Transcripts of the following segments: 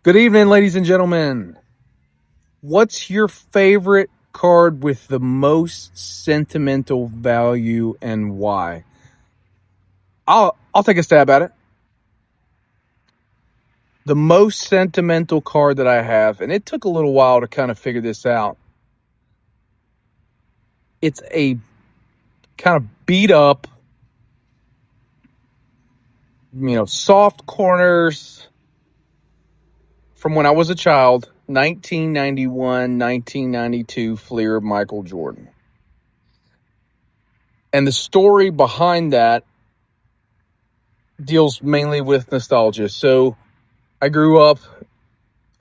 Good evening, ladies and gentlemen. What's your favorite card with the most sentimental value and why? I'll take a stab at it. The most sentimental card that I have, and it took a little while to kind of figure this out. It's a kind of beat up, soft corners from when I was a child, 1991, 1992 Fleer Michael Jordan. And the story behind that deals mainly with nostalgia. So I grew up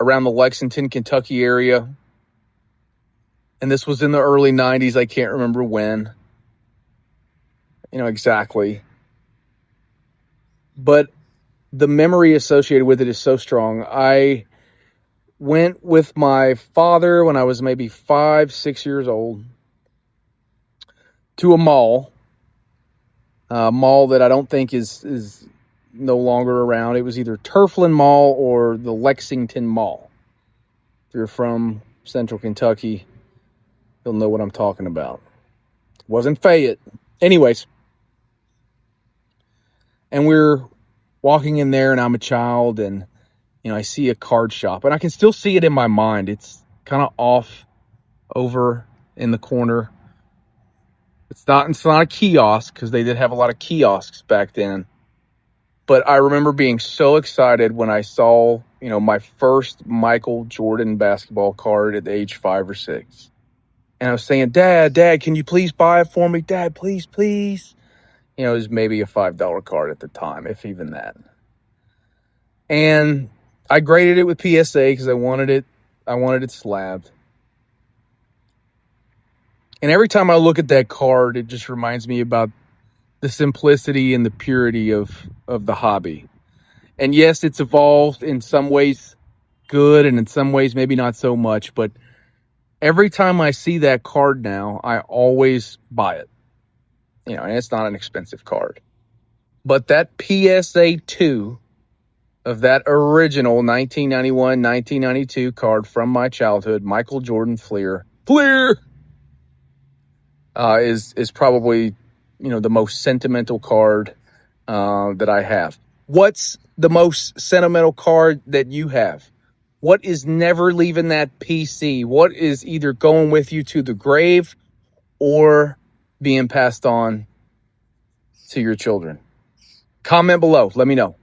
around the Lexington, Kentucky area. And this was in the early 90s. I can't remember when, exactly. But the memory associated with it is so strong. I went with my father when I was maybe 5, 6 years old to a mall that I don't think is no longer around. It was either Turfland Mall or the Lexington Mall. If you're from Central Kentucky, you'll know what I'm talking about. It wasn't Fayette. Anyways, and we're walking in there, and I'm a child, and I see a card shop, and I can still see it in my mind. It's kind of off over in the corner. It's not a kiosk, because they did have a lot of kiosks back then. But I remember being so excited when I saw, my first Michael Jordan basketball card at the age 5 or 6. And I was saying, Dad, can you please buy it for me? Dad, please, please. It was maybe a $5 card at the time, if even that. And I graded it with PSA because I wanted it slabbed. And every time I look at that card, it just reminds me about the simplicity and the purity of the hobby. And yes, it's evolved in some ways good, and in some ways maybe not so much, but every time I see that card now, I always buy it. And it's not an expensive card. But that PSA 2 of that original 1991, 1992 card from my childhood, Michael Jordan Fleer, is probably the most sentimental card that I have. What's the most sentimental card that you have? What is never leaving that PC? What is either going with you to the grave or being passed on to your children? Comment below. Let me know.